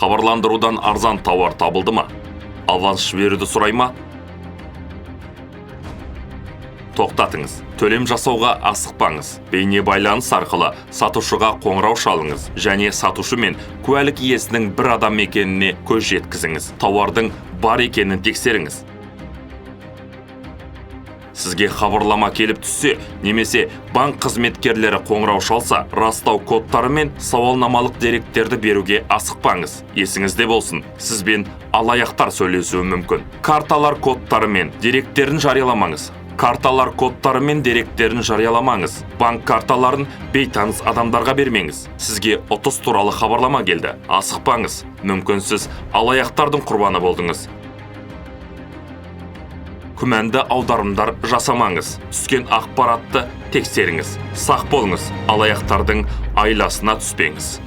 Хабарландырудан арзан тауар табылды ма? Аванс жіберуді сұрай ма? Тоқтатыңыз. Төлем жасауға асықпаңыз. Бейне байланыс арқылы сатушыға қоңырау шалыңыз және сатушы мен куәлік иесінің бір адам екеніне көз жеткізіңіз. Тауардың бар екенін тексеріңіз. Сізге хабарлама келіп түссе, немесе банк қызметкерлері қоңырау шалса, растау кодтары мен сауалнамалық деректерді беруге асықпаңыз. Есіңізде болсын, сізбен алаяқтар сөйлесуі мүмкін. Карталар кодтары мен деректерін жарияламаңыз. Карталар кодтары мен деректерін жарияламаңыз. Банк карталарын бейтаныс адамдарға бермеңіз. Сізге ұтыс туралы хабарлама келді. Асықпаңыз. Мүмкін сіз алаяқтардың құрбаны болдыңыз. Күмәнді аударымдар жасамаңыз. Түскен ақпаратты тексеріңіз. Сақ болыңыз. Алаяқтардың айласына түспеңіз.